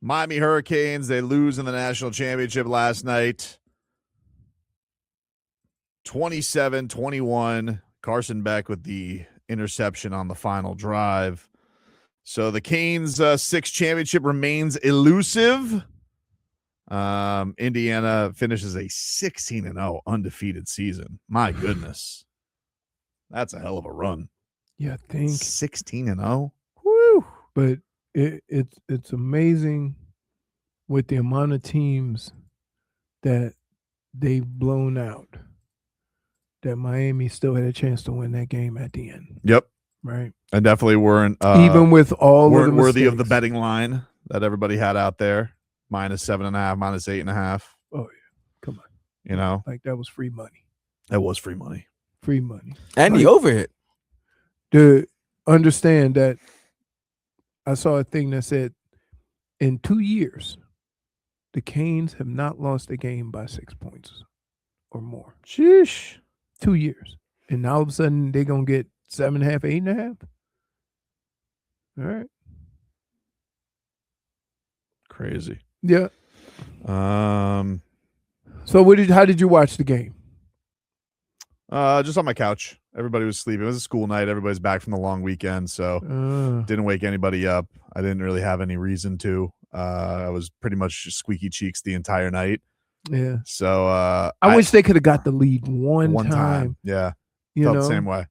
Miami Hurricanes, they lose in the national championship last night. 27-21. Carson Beck with the interception on the final drive. So the Canes' sixth championship remains elusive. Indiana finishes a 16-0 undefeated season. My goodness. That's a hell of a run. Yeah, I think 16-0. Woo! But it's amazing with the amount of teams that they've blown out that Miami still had a chance to win that game at the end. Yep. Right. And definitely weren't even with all weren't of the worthy of the mistakes. betting line that everybody had out there. -7.5, -8.5. Oh yeah. Come on. You know? Like that was free money. That was free money. Free money. And the overhit. To understand that I saw a thing that said in 2 years, the Canes have not lost a game by 6 points or more. Sheesh. 2 years. And all of a sudden they're going to get 7.5, 8.5. All right. Crazy. Yeah. So how did you watch the game? Just on my couch. Everybody was sleeping. It was a school night. Everybody's back from the long weekend, so didn't wake anybody up. I didn't really have any reason to. I was pretty much squeaky cheeks the entire night. Yeah. So I wish they could have got the lead one time. Yeah. You felt know? the same way.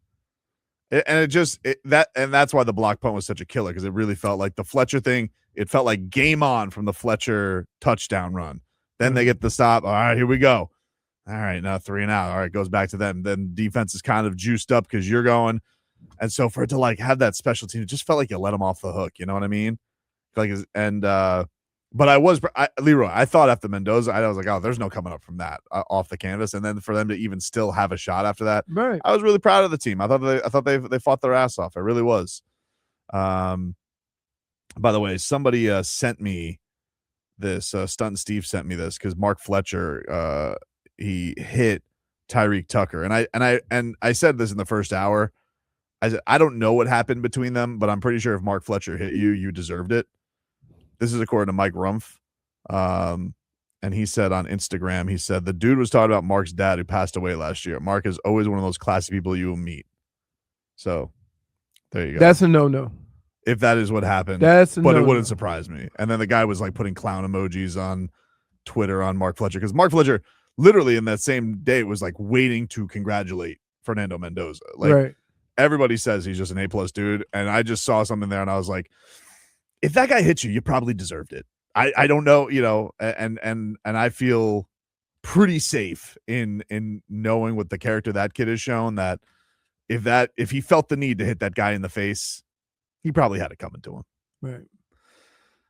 That's why the block punt was such a killer, because it really felt like the Fletcher thing. It felt like game on from the Fletcher touchdown run. Then they get the stop. All right, here we go. All right, now 3 and out. All right, goes back to them. Then defense is kind of juiced up because you're going. And so for it to like have that special team, it just felt like you let them off the hook. You know what I mean? Like, but Leroy, I thought after Mendoza, I was like, oh, there's no coming up from that off the canvas. And then for them to even still have a shot after that, right. I was really proud of the team. I thought they fought their ass off. It really was. By the way, somebody sent me this. Stunt Steve sent me this because Mark Fletcher, he hit Tyreek Tucker, and I said this in the first hour. I said I don't know what happened between them, but I'm pretty sure if Mark Fletcher hit you, you deserved it. This is according to Mike Rumpf. And he said on Instagram, he said, the dude was talking about Mark's dad who passed away last year. Mark is always one of those classy people you will meet. So there you go. That's a no-no. If that is what happened. But it wouldn't surprise me. And then the guy was like putting clown emojis on Twitter on Mark Fletcher, because Mark Fletcher literally in that same day was like waiting to congratulate Fernando Mendoza. Like right. Everybody says he's just an A+ dude. And I just saw something there and I was like, if that guy hit you, you probably deserved it. I don't know, you know, and I feel pretty safe in knowing what the character that kid has shown, that if he felt the need to hit that guy in the face, he probably had it coming to him. Right.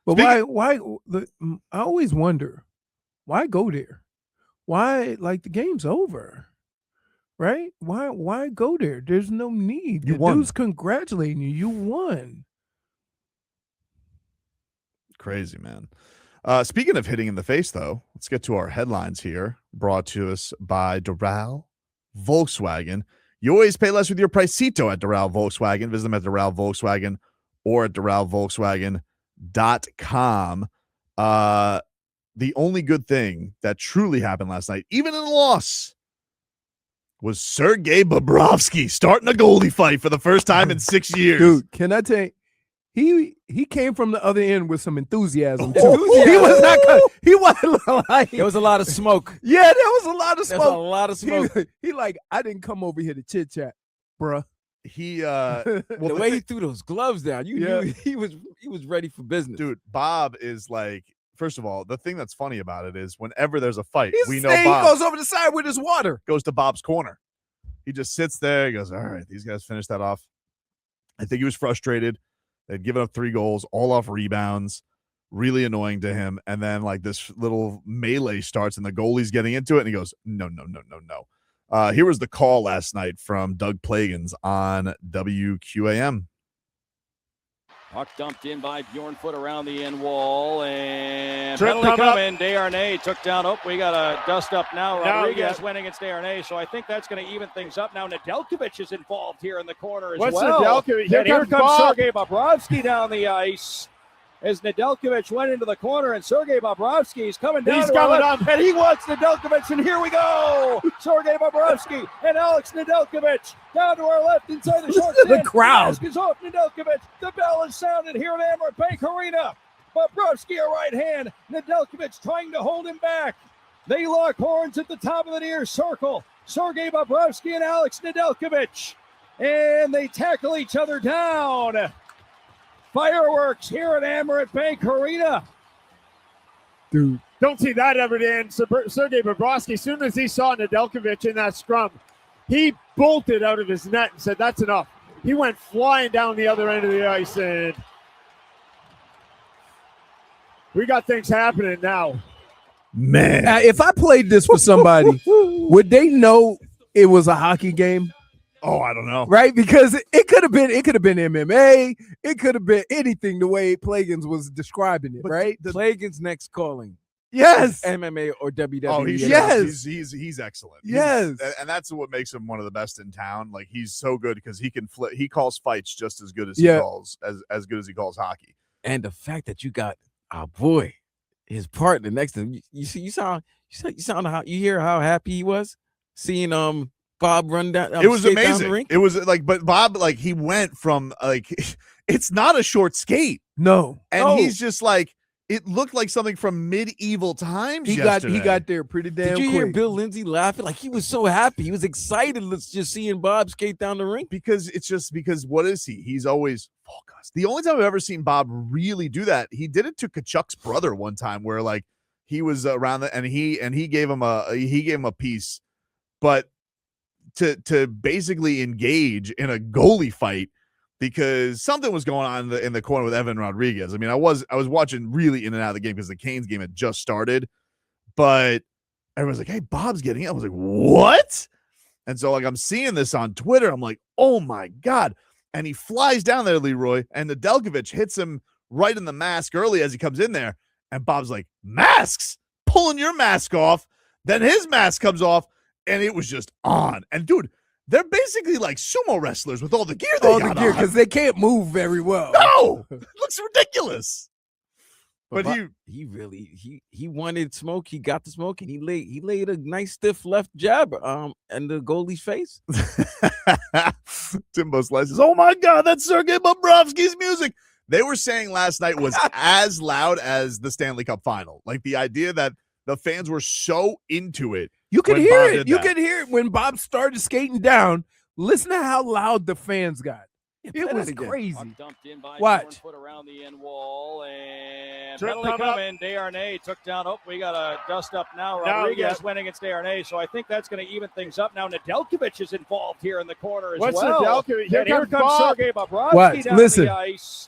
But why I always wonder, why go there? Why, like, the game's over, right? Why go there? There's no need. You the won. Dude's congratulating you. You won. Crazy, man. Speaking of hitting in the face, though, let's get to our headlines here, brought to us by Doral Volkswagen. You always pay less with your Pricito at Doral Volkswagen. Visit them at Doral Volkswagen or at DoralVolkswagen.com. The only good thing that truly happened last night, even in a loss, was Sergei Bobrovsky starting a goalie fight for the first time in 6 years. Dude, can I tell you, he came from the other end with some enthusiasm too. He wasn't like, there was a lot of smoke. Yeah, there was a lot of smoke. There's a lot of smoke. He like, I didn't come over here to chit chat, bruh. He the way he threw those gloves down, you knew he was ready for business. Dude, Bob is like, first of all, the thing that's funny about it is whenever there's a fight, we know Bob. He goes over the side with his water. Goes to Bob's corner. He just sits there. He goes, all right, these guys finish that off. I think he was frustrated. They'd given up 3 goals, all off rebounds, really annoying to him. And then like this little melee starts and the goalie's getting into it. And he goes, no. Here was the call last night from Doug Plagans on WQAM. Puck dumped in by Bjornfoot around the end wall, and penalty coming. Desharnais took down. Oh, we got a dust up now. Rodriguez winning against Desharnais, so I think that's going to even things up. Now Nedeljkovic is involved here in the corner as well. Nedeljkovic? Here Here comes comes Sergei Bobrovsky down the ice. as Nedeljkovic went into the corner, and Sergei Bobrovsky is coming down. He's coming up, and he wants Nedeljkovic, and here we go. Sergei Bobrovsky and Alex Nedeljkovic down to our left inside the short The crowd. The mask is off Nedeljkovic. The bell is sounded here at Amerant Bank Arena. Bobrovsky a right hand. Nedeljkovic trying to hold him back. They lock horns at the top of the near circle. Sergei Bobrovsky and Alex Nedeljkovic. And they tackle each other down. Fireworks here at Amerant Bank Arena. Dude. Don't see that every day. And Sergei Bobrovsky, as soon as he saw Nedeljkovic in that scrum, he bolted out of his net and said, that's enough. He went flying down the other end of the ice, and we got things happening now. Man. If I played this for somebody, would they know it was a hockey game? Oh, I don't know. Right? Because it could have been MMA, it could have been anything the way Plagans was describing it, right? Plagans next calling. Yes. MMA or WWE. Oh, Yes. he's excellent. Yes. And that's what makes him one of the best in town. Like, he's so good because he can flip. He calls fights just as good as he calls as good as he calls hockey. And the fact that you got our boy, his partner next to him, you hear how happy he was seeing Bob run down. It was skate down the amazing. rink. It was like, but Bob, like, he went from like, it's not a short skate, No. and he's just like, it looked like something from medieval times. He got there pretty damn Did you quick. hear Bill Lindsay laughing? Like, he was so happy. He was excited. Let's just seeing Bob skate down the rink. because what is he? He's always focused. The only time I've ever seen Bob really do that, he did it to Kachuk's brother one time, where like he was around and he gave him a piece, but to basically engage in a goalie fight because something was going on in the corner with Evan Rodriguez. I mean, I was watching really in and out of the game because the Canes game had just started, but everyone's like, "Hey, Bob's getting it." I was like, "What?" And so like I'm seeing this on Twitter. I'm like, "Oh my God." And he flies down there, Leroy, and Nedeljkovic hits him right in the mask early as he comes in there. And Bob's like, "Masks? Pulling your mask off." Then his mask comes off, and it was just on. And dude, they're basically like sumo wrestlers with all the gear they got on. because they can't move very well. No, it looks ridiculous. But he wanted smoke. He got the smoke, and he laid a nice stiff left jab in the goalie's face. Timbo slices. Oh my God, that's Sergei Bobrovsky's music. They were saying last night was as loud as the Stanley Cup final. Like the idea that the fans were so into it. You could when hear Bob it. did You that. could hear it when Bob started skating down. Listen to how loud the fans got. It was crazy. Dumped in by Watch. Foot around the end wall, and Trip penalty coming up. coming. Desharnais took down. Oh, we got a dust up now. Rodriguez went against Desharnais, so I think that's going to even things up. Now Nedeljkovic is involved here in the corner as What's well. Nedeljkovic? Here And here comes comes Bob. Sergei Bobrovsky Watch, down listen. the ice.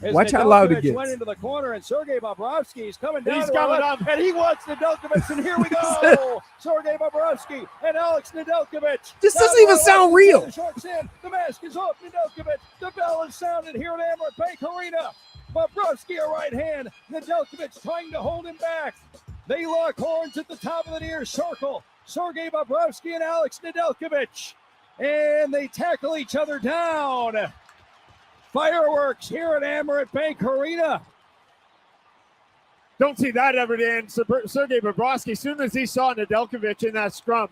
As Watch how loud it Nedeljkovic gets. went into the corner, and Sergei Bobrovsky is coming down. He's to our coming left, up. and he wants Nedeljkovic, and here we go. Sergei Bobrovsky and Alex Nedeljkovic. This Down doesn't to even our sound left, real. the short stand. The mask is off. Nedeljkovic. The bell is sounded here at Amerant Bank Arena. Bobrovsky a right hand. Nedeljkovic trying to hold him back. They lock horns at the top of the near circle. Sergei Bobrovsky and Alex Nedeljkovic. And they tackle each other down. Fireworks here at Amerant Bank Arena. Don't see that every day. And Sergei Bobrovsky, as soon as he saw Nedeljkovic in that scrum,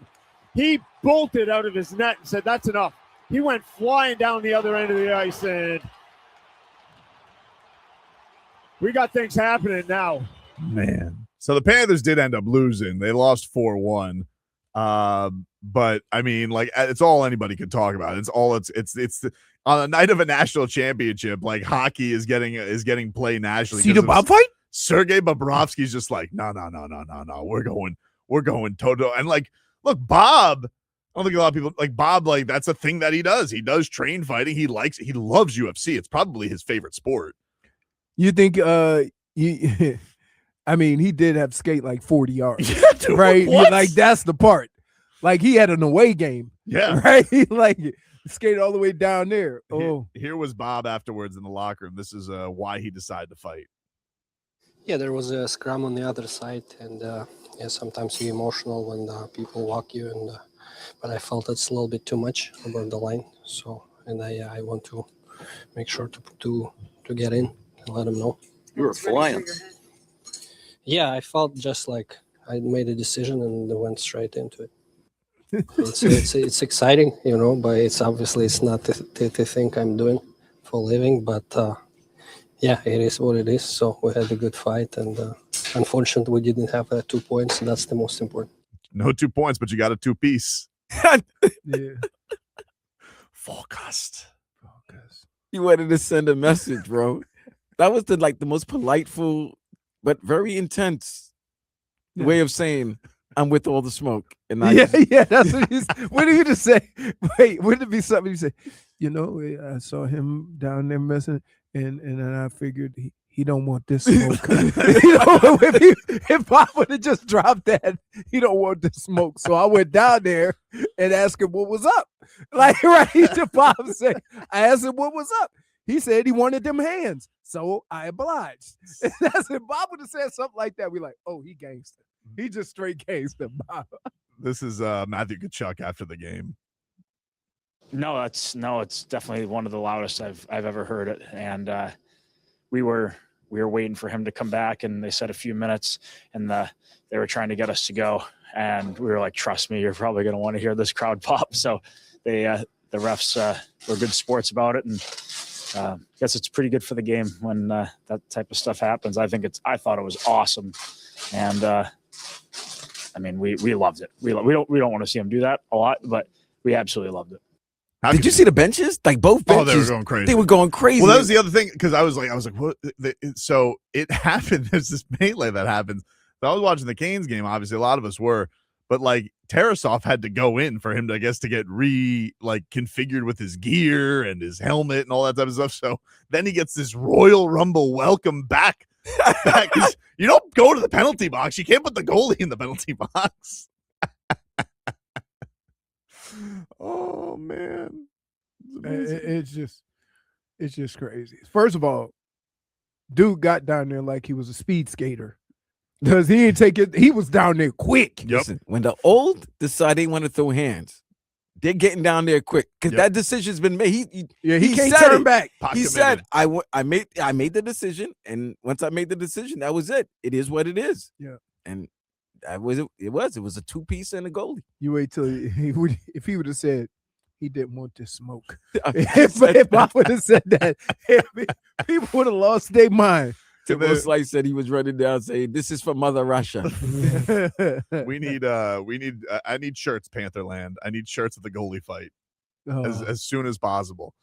he bolted out of his net and said, that's enough. He went flying down the other end of the ice, and we got things happening now. Man. So the Panthers did end up losing. They lost 4-1. But I mean, like, it's all anybody could talk about. It's on the night of a national championship, like hockey is getting played nationally. See the Bob fight? Sergei Bobrovsky's just like, no. We're going toe-to-toe. And like, look, Bob, I don't think a lot of people like Bob, like that's a thing that he does. He does train fighting. He loves UFC. It's probably his favorite sport. You think I mean, he did have to skate like 40 yards. Yeah, dude, right? what? Like that's the part. Like he had an away game. Yeah. Right? He like skated all the way down there. Oh. Here was Bob afterwards in the locker room. This is why he decided to fight. Yeah, there was a scrum on the other side, and sometimes you're emotional when people walk you, and but I felt it's a little bit too much above the line. So, and I want to make sure to get in and let them know. You were flying. Yeah, I felt just like I made a decision and went straight into it. It's exciting, but it's not the thing I'm doing for a living, but yeah, it is what it is. So we had a good fight, and unfortunately we didn't have 2 points, and that's the most important. No 2 points, but you got a 2-piece. Yeah. Focused. You wanted to send a message, bro. That was the most politeful but very intense way of saying I'm with all the smoke. And That's what you. What did you just say? Wait, wouldn't it be something you say? I saw him down there messing, and then I figured he don't want this smoke. If Bob would have just dropped that, he don't want this smoke. So I went down there and asked him what was up. Like right to Bob said, I asked him what was up. He said he wanted them hands, so I obliged. And that's if Bob would have said something like that, we like, oh, he gangster. He just straight gangster, Bob. This is Matthew Tkachuk after the game. No, it's definitely one of the loudest I've ever heard it. And we were waiting for him to come back, and they said a few minutes, and they were trying to get us to go. And we were like, trust me, you're probably going to want to hear this crowd pop. So the refs were good sports about it, and I guess it's pretty good for the game when that type of stuff happens. I thought it was awesome, and I mean we loved it. We don't want to see him do that a lot, but we absolutely loved it. Did you see the benches? Like both benches. Oh, they were going crazy. They were going crazy. Well, that was the other thing, because I was like, what? So it happened. There's this melee that happens. So I was watching the Canes game. Obviously, a lot of us were, but like Tarasov had to go in for him to, I guess, to get configured with his gear and his helmet and all that type of stuff. So then he gets this Royal Rumble welcome back. Because you don't go to the penalty box. You can't put the goalie in the penalty box. Oh man, it's just crazy. First of all, dude got down there like he was a speed skater, because he didn't take it. He was down there quick. Yep. Listen, when the old decide they want to throw hands, they're getting down there quick, because that decision's been made. He can't turn back. He said, "I made the decision, and once I made the decision, that was it. It is what it is." Yeah, and that was it. It was a 2-piece and a goalie. You wait till if he would have said he didn't want this smoke. if I would have said that, people would have lost their mind. Tim Slice said he was running down saying, "This is for Mother Russia." I need shirts, Pantherland. I need shirts of the goalie fight as soon as possible.